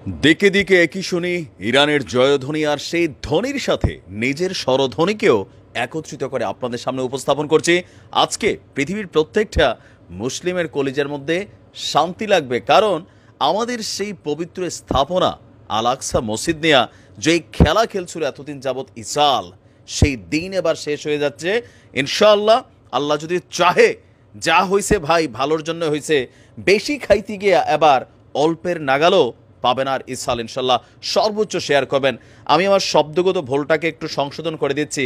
দিকে দিকে একই শুনি ইরানের জয়ধ্বনি, আর সেই ধ্বনির সাথে নিজের স্বরধ্বনিকেও একত্রিত করে আপনাদের সামনে উপস্থাপন করছি। আজকে পৃথিবীর প্রত্যেকটা মুসলিমের কলিজার মধ্যে শান্তি লাগবে, কারণ আমাদের সেই পবিত্র স্থাপনা আল আকসা মসজিদ নিয়ে যেই খেলা খেলছিল এতদিন যাবৎ ইসরায়েল, সেই দিন এবার শেষ হয়ে যাচ্ছে ইনশাআল্লাহ। আল্লাহ যদি চাহে, যা হয়েছে ভাই ভালোর জন্য হয়েছে, বেশি খাইতে গিয়ে এবার অল্পের নাগালও পাবেন। আর ইসরায়েল ইনশাল্লাহ সর্বোচ্চ শেয়ার করবেন। আমি আমার শব্দগত ভুলটাকে একটু সংশোধন করে দিচ্ছি।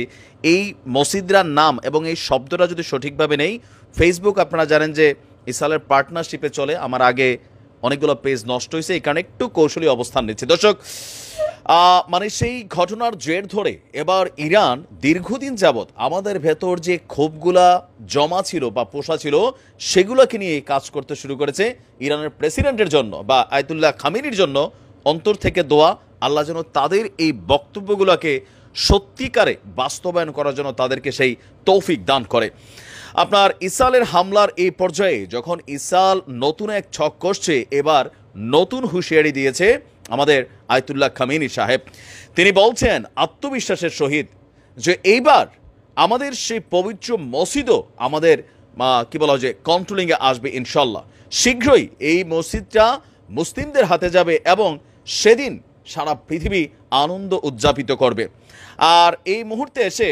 এই মসজিদরার নাম এবং এই শব্দটা যদি সঠিকভাবে নেই, ফেসবুক আপনারা জানেন যে ইসরায়েলের পার্টনারশিপে চলে, আমার আগে অনেকগুলো পেজ নষ্ট হয়েছে, এই কারণে একটু কৌশলী অবস্থান নিচ্ছে দর্শক। মানে সেই ঘটনার জের ধরে এবার ইরান দীর্ঘদিন যাবৎ আমাদের ভেতর যে ক্ষোভগুলা জমা ছিল বা পোষা ছিল, সেগুলোকে নিয়ে কাজ করতে শুরু করেছে। ইরানের প্রেসিডেন্টের জন্য বা আয়াতুল্লাহ খামেনির জন্য অন্তর থেকে দোয়া, আল্লাহ যেন তাদের এই বক্তব্যগুলোকে সত্যিকারে বাস্তবায়ন করার জন্য তাদেরকে সেই তৌফিক দান করে। আপনার ইসরায়েলের হামলার এই পর্যায়ে যখন ইসরায়েল নতুন এক ছক কষছে, এবার নতুন হুঁশিয়ারি দিয়েছে আমাদের আয়াতুল্লাহ খামেনি সাহেব। তিনি বলছেন আত্মবিশ্বাসের সহিত যে এইবার আমাদের সেই পবিত্র মসজিদও আমাদের কি বলা হয় যে কন্ট্রোলিংয়ে আসবে ইনশাল্লাহ। শীঘ্রই এই মসজিদটা মুসলিমদের হাতে যাবে এবং সেদিন সারা পৃথিবী আনন্দ উদযাপিত করবে। আর এই মুহূর্তে এসে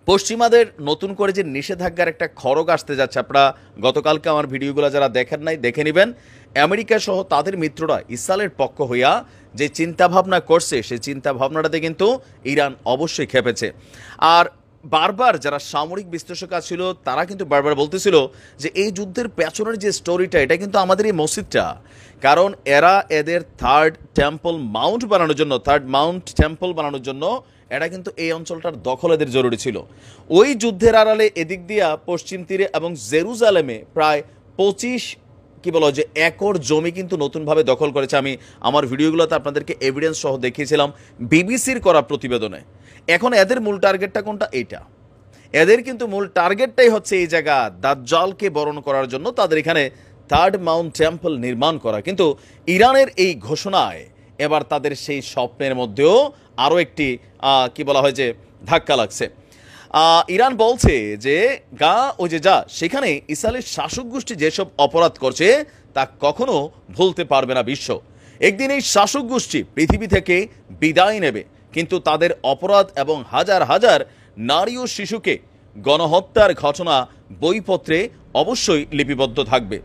পশ্চিমাদের নতুন করে যে নিষেধাজ্ঞার একটা খড়গ আসতে যাচ্ছে, আপনারা গতকালকে আমার ভিডিওগুলো যারা দেখেন নাই দেখে নেবেন। আমেরিকা সহ তাদের মিত্ররা ইসরায়েলের পক্ষ হইয়া যে চিন্তাভাবনা করছে, সেই চিন্তাভাবনাটাতে কিন্তু ইরান অবশ্যই খেপেছে। আর বারবার যারা সামরিক বিশ্লেষক ছিল তারা কিন্তু বারবার বলতেছিল যে এই যুদ্ধের পেছনের যে স্টোরিটা, এটা কিন্তু আমাদের এই মসজিদটা। কারণ এরা এদের থার্ড মাউন্ট টেম্পল বানানোর জন্য এটা কিন্তু এই অঞ্চলটার দখল এদের জরুরি ছিল। ওই যুদ্ধের আড়ালে এদিক দিয়া পশ্চিম তীরে এবং জেরুজালেমে প্রায় 25 একর জমি কিন্তু নতুনভাবে দখল করেছে। আমি আমার ভিডিওগুলোতে আপনাদেরকে এভিডেন্স সহ দেখিয়েছিলাম বিবিসির করা প্রতিবেদনে। এখন এদের মূল টার্গেটটা কোনটা? এইটা এদের কিন্তু মূল টার্গেটটাই হচ্ছে এই জায়গা দাজ্জালকে বরণ করার জন্য তাদের এখানে থার্ড মাউন্ট টেম্পল নির্মাণ করা। কিন্তু ইরানের এই ঘোষণায় এবার তাদের সেই স্বপ্নের মধ্যেও আরও একটি যে ধাক্কা লাগছে। ইরান বলছে যে সেখানে ইসরায়েলের শাসক গোষ্ঠী যেসব অপরাধ করছে তা কখনো ভুলতে পারবে না বিশ্ব। একদিন এই শাসক গোষ্ঠী পৃথিবী থেকে বিদায় নেবে, কিন্তু তাদের অপরাধ এবং হাজার হাজার নারী ও শিশুকে গণহত্যার ঘটনা বইপত্রে অবশ্যই লিপিবদ্ধ থাকবে।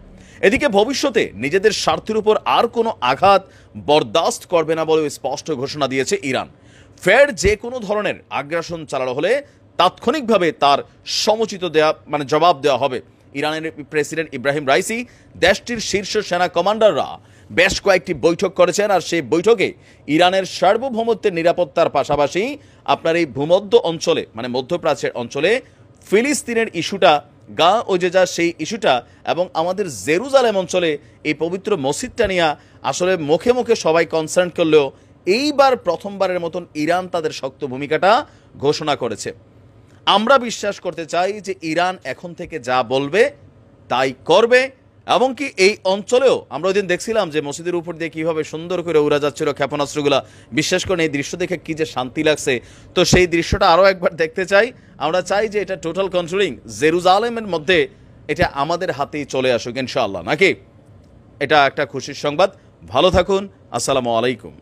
এদিকে ভবিষ্যতে নিজেদের স্বার্থের উপর আর কোনো আঘাত বরদাস্ত করবে না বলে স্পষ্ট ঘোষণা দিয়েছে ইরান। ফের যে কোনো ধরনের আগ্রাসন চালানো হলে তাৎক্ষণিকভাবে তার সমুচিত জবাব দেওয়া হবে। ইরানের প্রেসিডেন্ট ইব্রাহিম রাইসি দেশটির শীর্ষ সেনা কমান্ডাররা বেশ কয়েকটি বৈঠক করেছেন। আর সেই বৈঠকে ইরানের সার্বভৌমত্বের নিরাপত্তার পাশাপাশি আপনার এই ভূমধ্য অঞ্চলে মধ্যপ্রাচ্যের অঞ্চলে ফিলিস্তিনের ইস্যুটা সেই ইস্যুটা এবং আমাদের জেরুজালেম অঞ্চলে এই পবিত্র মসজিদটা নিয়ে আসলে মুখে মুখে সবাই কনসার্ন করলেও এইবার প্রথমবারের মতন ইরান তাদের শক্ত ভূমিকাটা ঘোষণা করেছে। আমরা বিশ্বাস করতে চাই যে ইরান এখন থেকে যা বলবে তাই করবে, এবং কি এই অঞ্চলেও আমরা ওই দিন দেখছিলাম যে মসজিদের উপর দিয়ে কীভাবে সুন্দর করে উড়া যাচ্ছিল ক্ষেপণাস্ত্রগুলা। বিশ্বাস করেন এই দৃশ্য দেখে কী যে শান্তি লাগছে। তো সেই দৃশ্যটা আরও একবার দেখতে চাই। আমরা চাই যে এটা টোটাল কন্ট্রোলিং জেরুজালেমের মধ্যে এটা আমাদের হাতেই চলে আসুক ইনশাআল্লাহ, নাকি? এটা একটা খুশির সংবাদ। ভালো থাকুন। আসসালামু আলাইকুম।